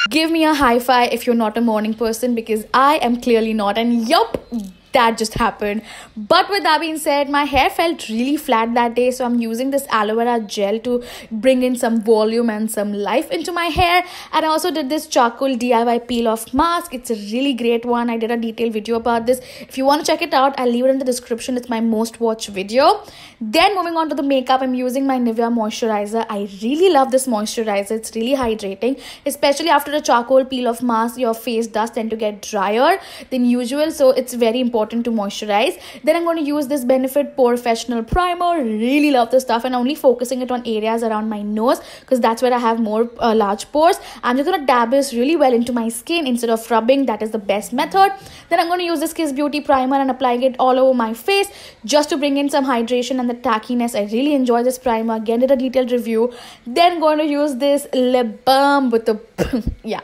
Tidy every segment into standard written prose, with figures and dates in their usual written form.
Give me a high five if you're not a morning person, because I am clearly not. And yup, that just happened. But with that being said, my hair felt really flat that day, so I'm using this aloe vera gel to bring in some volume and some life into my hair. And I also did this charcoal DIY peel off mask. It's a really great one. I did a detailed video about this. If you want to check it out, I'll leave it in the description. It's my most watched video. Then moving on to the makeup, I'm using my Nivea moisturizer. I really love this moisturizer. It's really hydrating, especially after a charcoal peel off mask. Your face does tend to get drier than usual, so it's very important to moisturize. Then I'm going to use this Benefit Professional Primer. Really love this stuff, and I'm only focusing it on areas around my nose because that's where I have more large pores. I'm just going to dab this really well into my skin instead of rubbing. That is the best method. Then I'm going to use this Kiss Beauty Primer and applying it all over my face just to bring in some hydration and the tackiness. I really enjoy this primer. Again, did a detailed review. Then going to use this lip balm with a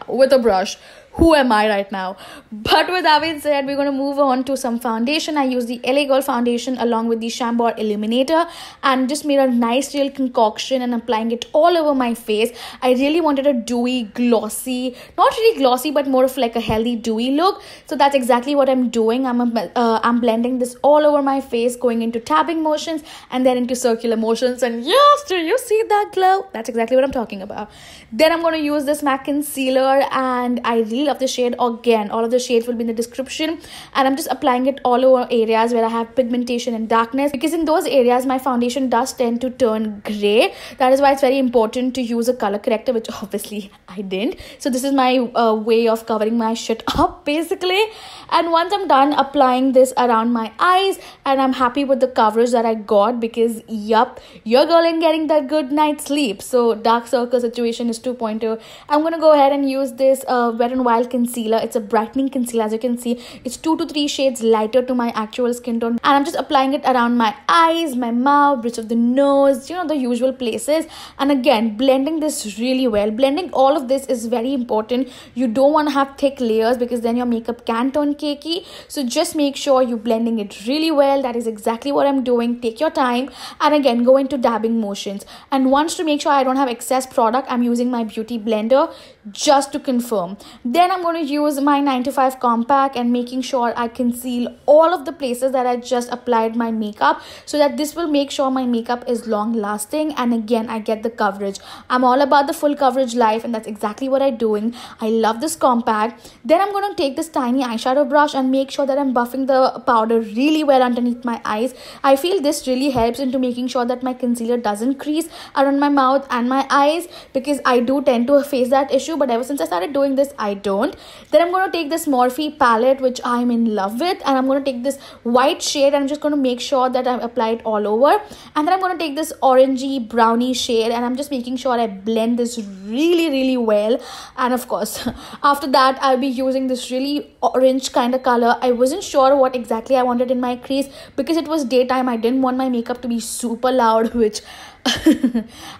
with a brush. Who am I right now? But with that being said, we're going to move on to some foundation. I use the LA Girl foundation along with the Chambor illuminator and just made a nice real concoction and applying it all over my face. I really wanted a dewy, glossy, not really glossy, but more of like a healthy dewy look. So that's exactly what I'm doing. I'm blending this all over my face, going into tapping motions and then into circular motions. And yes, do you see that glow? That's exactly what I'm talking about. Then I'm going to use this MAC concealer, and I really love the shade. Again, all of the shades will be in the description, and I'm just applying it all over areas where I have pigmentation and darkness, because in those areas my foundation does tend to turn gray. That is why it's very important to use a color corrector, which obviously I didn't. So this is my way of covering my shit up basically. And once I'm done applying this around my eyes, and I'm happy with the coverage that I got, because yup, your girl ain't getting that good night's sleep. So dark circle situation is 2.0. I'm gonna go ahead and use this Wet n Wild concealer. It's a brightening concealer. As you can see, it's 2 to 3 shades lighter to my actual skin tone, and I'm just applying it around my eyes, my mouth, bridge of the nose, you know, the usual places. And again, blending this really well. Blending all of this is very important. You don't want to have thick layers, because then your makeup can turn cakey. So just make sure you're blending it really well. That is exactly what I'm doing. Take your time, and again, go into dabbing motions. And once, to make sure I don't have excess product, I'm using my beauty blender just to confirm. Then I'm going to use my 9 to 5 compact and making sure I conceal all of the places that I just applied my makeup, so that this will make sure my makeup is long lasting, and again, I get the coverage. I'm all about the full coverage life, and that's exactly what I'm doing. I love this compact. Then I'm going to take this tiny eyeshadow brush and make sure that I'm buffing the powder really well underneath my eyes. I feel this really helps into making sure that my concealer doesn't crease around my mouth and my eyes, because I do tend to face that issue, but ever since I started doing this, I don't. Then I'm going to take this Morphe palette, which I'm in love with, and I'm going to take this white shade, and I'm just going to make sure that I apply it all over. And then I'm going to take this orangey brownie shade, and I'm just making sure I blend this really well. And of course, after that, I'll be using this really orange kind of color. I wasn't sure what exactly I wanted in my crease, because it was daytime. I didn't want my makeup to be super loud, which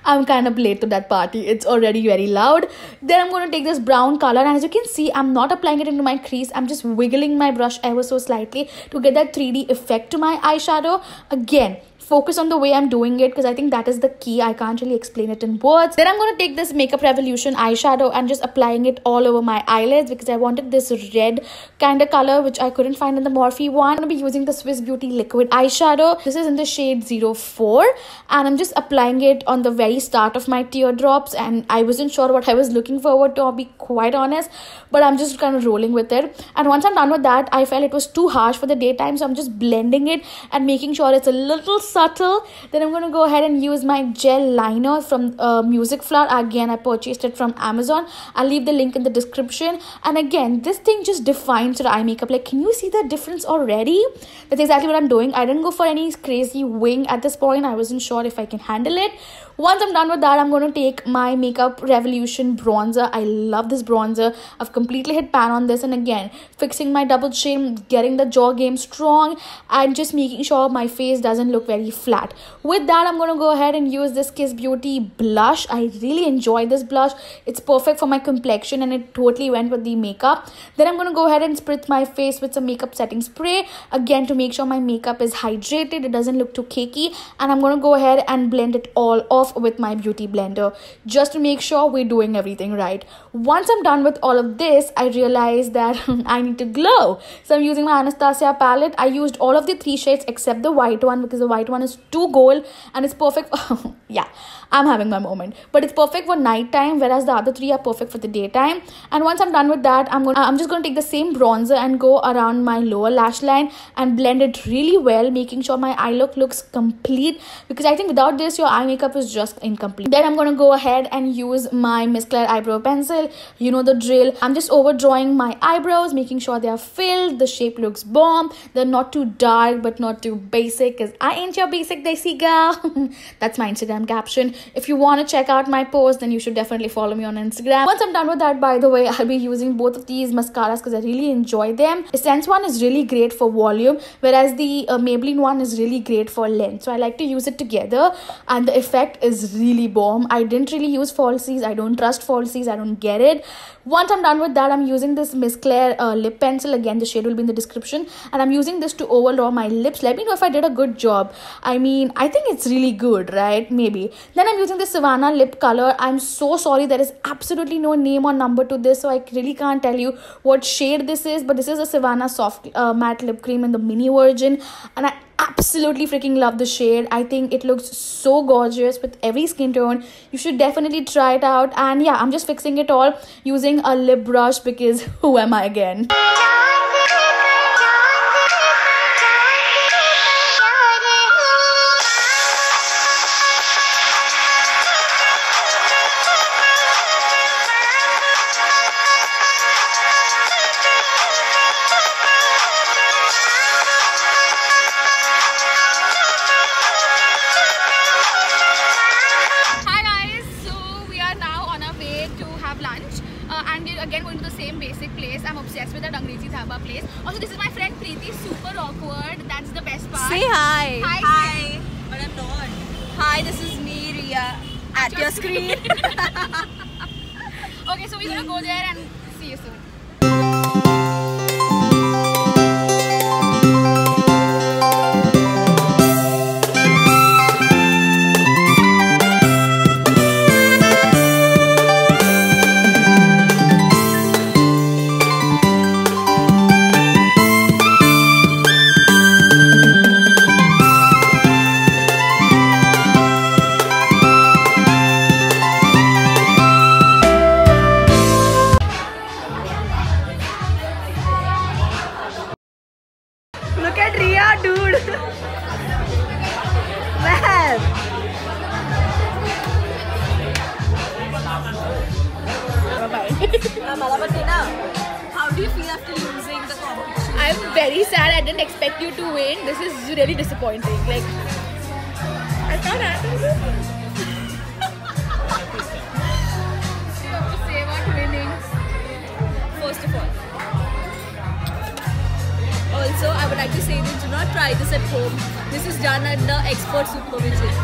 I'm kind of late to that party. It's already very loud. Then I'm going to take this brown color, and as you can see, I'm not applying it into my crease. I'm just wiggling my brush ever so slightly to get that 3D effect to my eyeshadow. Again, focus on the way I'm doing it, because I think that is the key. I can't really explain it in words. Then I'm going to take this Makeup Revolution eyeshadow and just applying it all over my eyelids, because I wanted this red kind of color, which I couldn't find in the Morphe one. I'm going to be using the Swiss Beauty liquid eyeshadow. This is in the shade 04, and I'm just applying it on the very start of my teardrops, and I wasn't sure what I was looking forward to, I'll be quite honest, but I'm just kind of rolling with it. And once I'm done with that, I felt it was too harsh for the daytime, so I'm just blending it and making sure it's a little subtle. Then I'm going to go ahead and use my gel liner from Music Flower. Again, I purchased it from Amazon. I'll leave the link in the description. And again, this thing just defines your eye makeup. Like, can you see the difference already? That's exactly what I'm doing. I didn't go for any crazy wing at this point. I wasn't sure if I can handle it. Once I'm done with that, I'm going to take my Makeup Revolution bronzer. I love this bronzer. I've completely hit pan on this, and again, fixing my double chin, getting the jaw game strong, and just making sure my face doesn't look very very flat. With that, I'm going to go ahead and use this Kiss Beauty blush. I really enjoy this blush. It's perfect for my complexion and it totally went with the makeup. Then I'm going to go ahead and spritz my face with some makeup setting spray, again to make sure my makeup is hydrated, it doesn't look too cakey. And I'm going to go ahead and blend it all off with my beauty blender, just to make sure we're doing everything right. Once I'm done with all of this, I realized that I need to glow. So I'm using my Anastasia palette. I used all of the 3 shades except the white one, because the white one is too gold and it's perfect for yeah, I'm having my moment, but it's perfect for night time, whereas the other 3 are perfect for the daytime. And once I'm done with that, I'm just going to take the same bronzer and go around my lower lash line and blend it really well, making sure my eye look looks complete, because I think without this your eye makeup is just incomplete. Then I'm going to go ahead and use my Miss Claire eyebrow pencil. You know the drill. I'm just overdrawing my eyebrows, making sure they are filled, the shape looks bomb, they're not too dark but not too basic, because I ain't your basic desi girl. That's my Instagram caption. If you want to check out my post, then you should definitely follow me on Instagram. Once I'm done with that, by the way, I'll be using both of these mascaras because I really enjoy them. Essence one is really great for volume, whereas the Maybelline one is really great for length. So I like to use it together and the effect is really bomb. I didn't really use falsies. I don't trust falsies. I don't get it. Once I'm done with that, I'm using this Miss Claire lip pencil. Again, the shade will be in the description. And I'm using this to overdraw my lips. Let me know if I did a good job. I mean, I think it's really good, right? Maybe. Then I'm using this Sivana lip color. I'm so sorry, there is absolutely no name or number to this, so I really can't tell you what shade this is, but this is a Sivana soft matte lip cream in the mini version, and I absolutely freaking love the shade. I think it looks so gorgeous with every skin tone. You should definitely try it out. And yeah, I'm just fixing it all using a lip brush, because who am I again? Again, going to the same basic place. I'm obsessed with that Angrezi Dhaba place. Also, this is my friend Preeti, super awkward. That's the best part. Say hi. Hi. But I'm not. Hi, this is me, Ria, at your screen. Okay, so we're gonna go there and see you soon. Look at Ria, dude. Man. How do you feel after losing the competition? I'm very sad. I didn't expect you to win. This is really disappointing. Like, I can't handle this. You have to say about winning. First of all. Also, I would like to say that do not try this at home. This is done under expert supervision.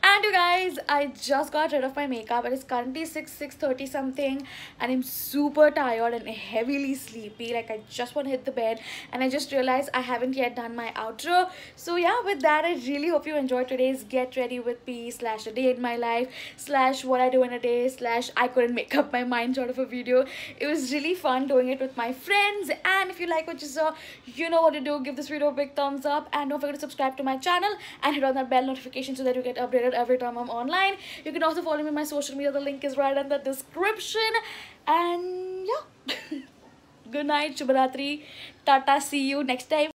And you guys, I just got rid of my makeup. It is currently 6:30 something and I'm super tired and heavily sleepy. Like, I just want to hit the bed, and I just realized I haven't yet done my outro. So yeah, with that, I really hope you enjoyed today's Get Ready With Me / a day in my life / what I do in a day / I couldn't make up my mind sort of a video. It was really fun doing it with my friends. And if you like what you saw, you know what to do. Give this video a big thumbs up and don't forget to subscribe to my channel and hit on that bell notification so that you get updated every time I'm online. You can also follow me on my social media. The link is right in the description. And yeah. Good night, Shubharatri, Tata, see you next time.